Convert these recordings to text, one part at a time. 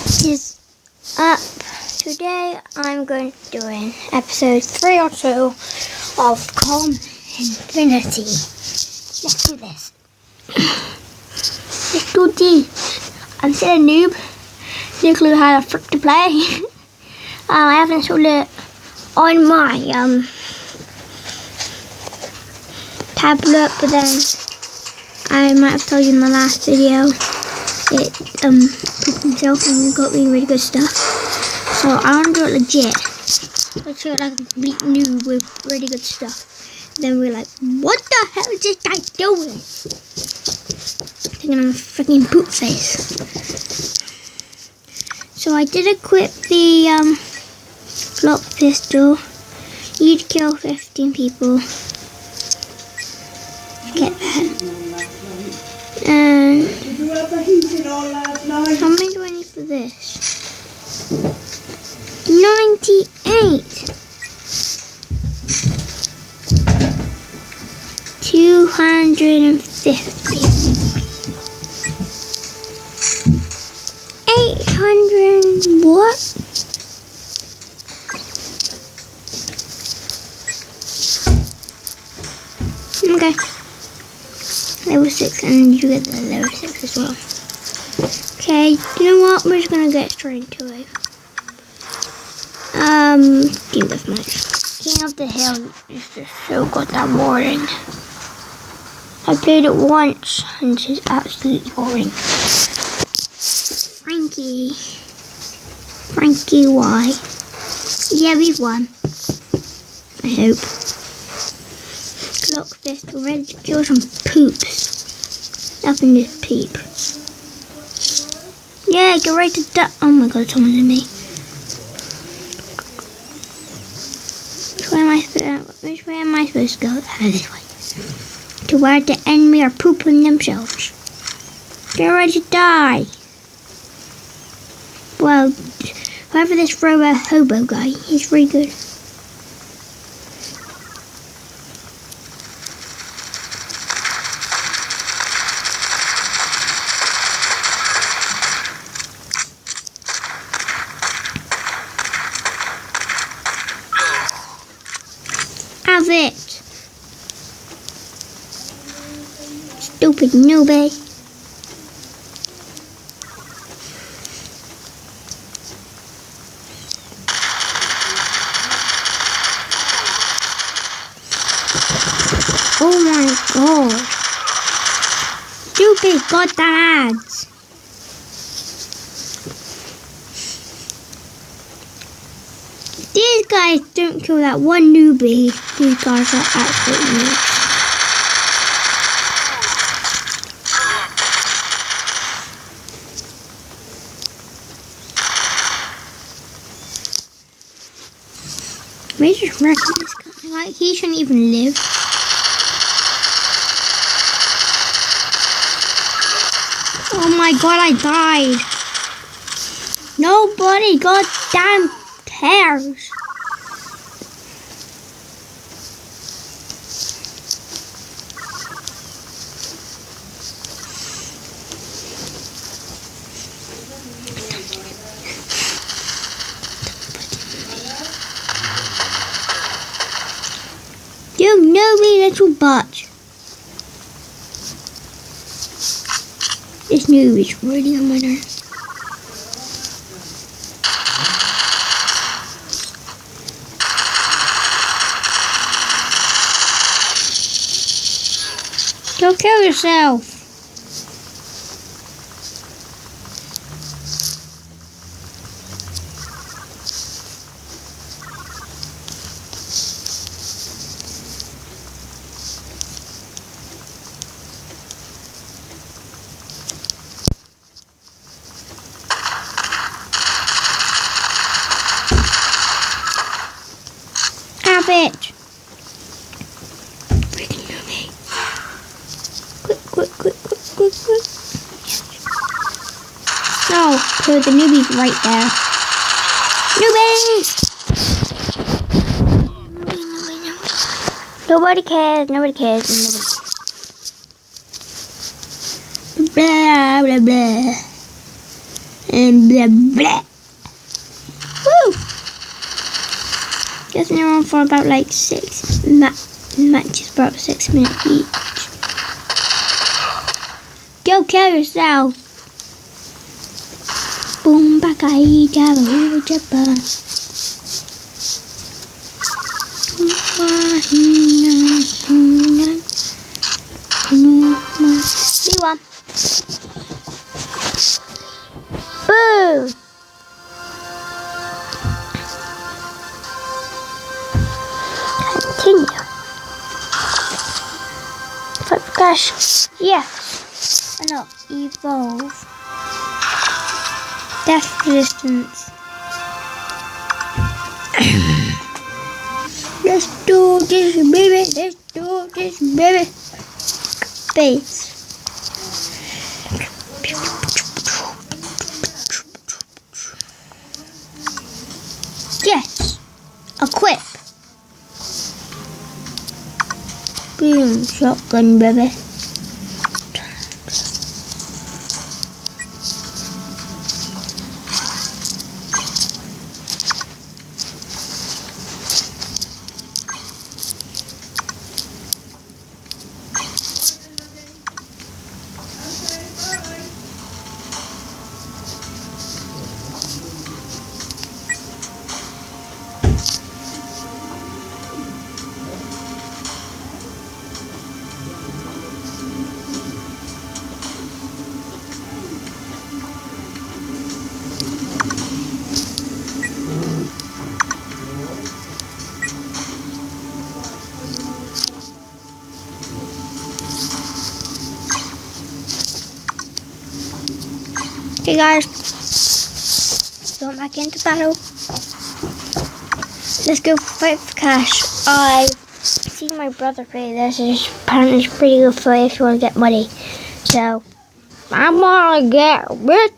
is up. Today I'm going to do an episode 3 or 2 of Calm Infinity. Let's do this. Let's do this. I'm still a noob. No clue how the frick to play. I haven't installed it on my tablet, but then I might have told you in my last video it pooped himself and got me really good stuff. So I want to do it legit. Let's do it like a complete noob with really good stuff. Then we're like, what the hell is this guy doing? Thinking I'm a freaking poop face. So I did equip the lock pistol. You'd kill 15 people. Get that. And how many do I need for this? 98. 250. 800 what? Okay. Level 6, and you get the level 6 as well. Okay, you know what? We're just gonna get straight into it. Team deathmatch. King of the Hill is just so goddamn boring. I played it once and it's just absolutely boring. Frankie, why? Yeah, we've won. I hope. Lock pistol, ready to kill some poops. Nothing this peep. Yeah, get ready to die. Oh my god, someone's in me. Which way am I supposed to go? This way. To where the enemy are pooping themselves. Get ready to die. Well, whoever this robot hobo guy, he's really good. Have it. Stupid newbie. Oh my god. Stupid goddamn ads. These guys don't kill that one newbie. These guys are absolute noobs. Maybe just wreck this guy. Like, he shouldn't even live. Oh my god, I died. Nobody goddamn cares. You know me, little butt. This noob is really on my nerves. Go kill yourself. Have it. Freaking newbie. Quick. No, so the newbie's right there. Newbie! Nobody cares. Blah, blah, blah. and blah blah. Woo! Guess they're on for about like 6 matches, about 6 minutes each. Go kill yourself! Boom, bakai, jabba, jabba. New one. Boo! Continue. Fight for cash. Yes. Or not. Evolve. Death resistance. Let's do this, baby. Let's do this, baby. Base. Yes. Equip. Boom. Shotgun, baby. Okay guys, going back into battle. Let's go fight for cash. I've seen my brother play this. Apparently it's pretty good for if you want to get money. So, I want to get rich.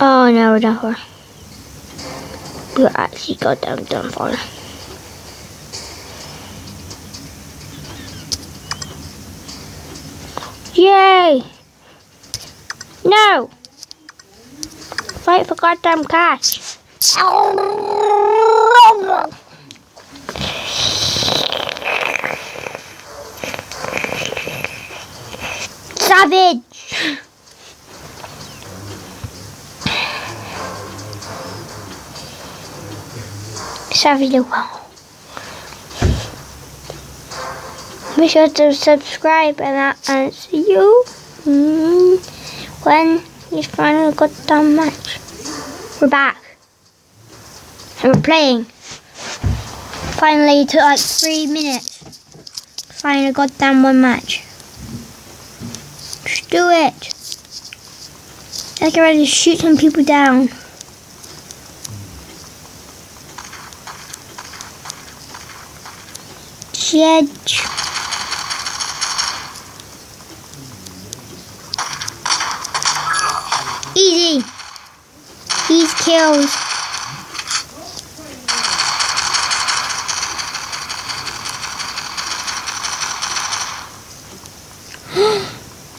Oh no, we're done for. We actually got done for. Yay! No! Fight for goddamn cash. Savage! Savage the wow. Be sure to subscribe and I'll see you when you finally got done match. We're back. And we're playing. Finally it took like 3 minutes. Finally got done one match. Just do it. Let's get ready to shoot some people down. Jedge. Easy. These kills.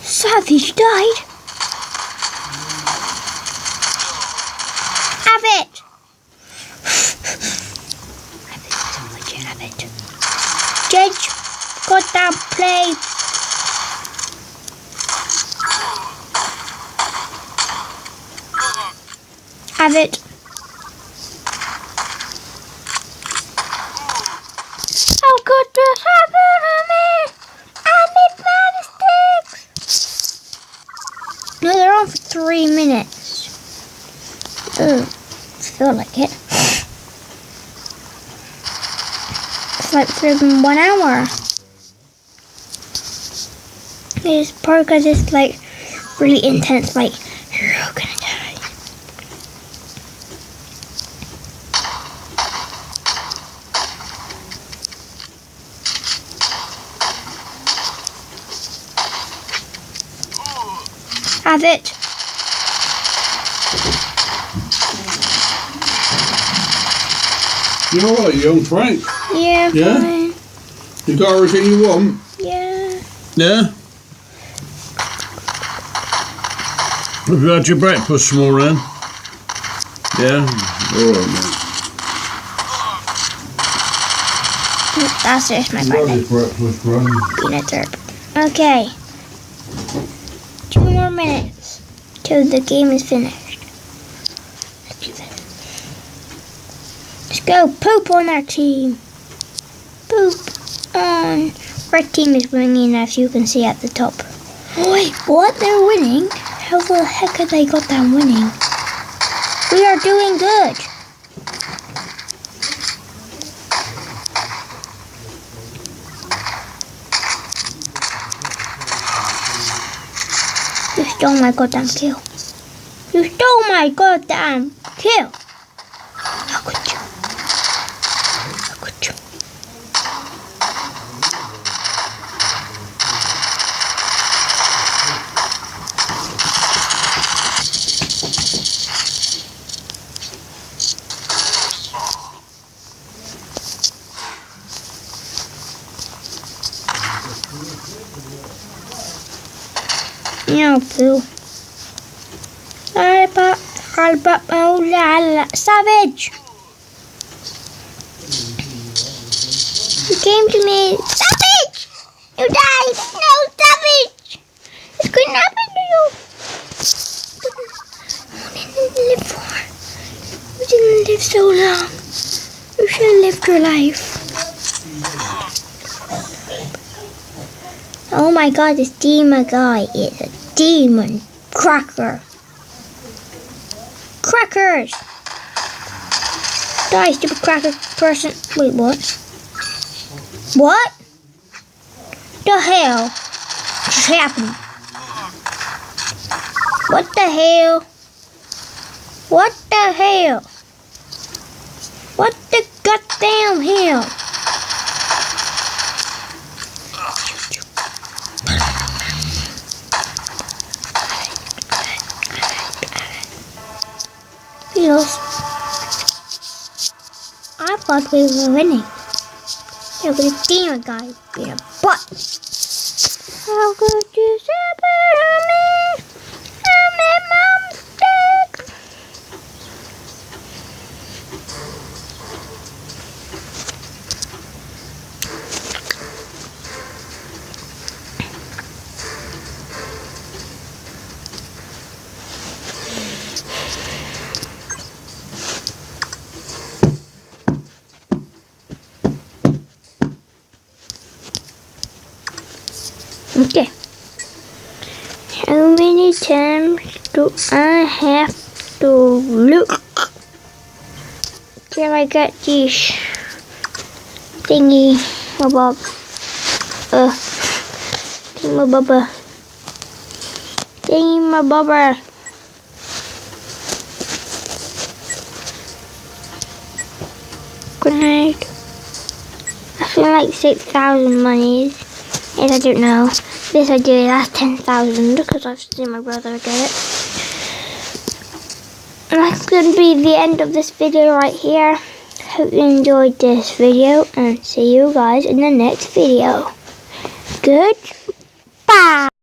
Savage died. Have it. Have it. Judge, goddamn play. Have it. How could this happen to me? I made my mistakes. No, they're on for 3 minutes. Ugh, I feel like it. It's like freaking 1 hour. It's probably because it's like really intense, like you're all gonna die. Have it. You all right, young Frank? Yeah, Yeah? fine. You got everything you want? Yeah. Yeah? Have you had your breakfast, Maureen? Yeah? Alright, mate. That's just my Love birthday. your breakfast, Granny. Peanut syrup. Okay. 2 more minutes till the game is finished. Let's do this. Let's go poop on our team. Poop on. Our team is winning, as you can see at the top. Oh, wait, what? They're winning? How the heck have they got them winning? We are doing good. You stole my goddamn kill. You stole my goddamn kill. How could you? How could you? No, Pooh. Oh, la, savage! You came to me. Savage! You died! No, savage! This couldn't happen to you! You didn't live for. You didn't live so long. You should have lived your life. Oh my god, this demon guy is a demon cracker. Crackers! Die, stupid cracker person. Wait, what? What? The hell just happened? What the hell? What the hell? What the goddamn hell? I thought we were winning. Look at this demon guy being a butt. How could you separate me? I made my mistake. Okay. How many times do I have to look till I get this thingy bob? Thingy bobber. Good night. I feel like 6,000 monies. Yes, I don't know. This I do, that's 10,000 because I've seen my brother get it. And that's going to be the end of this video right here. Hope you enjoyed this video and see you guys in the next video. Goodbye.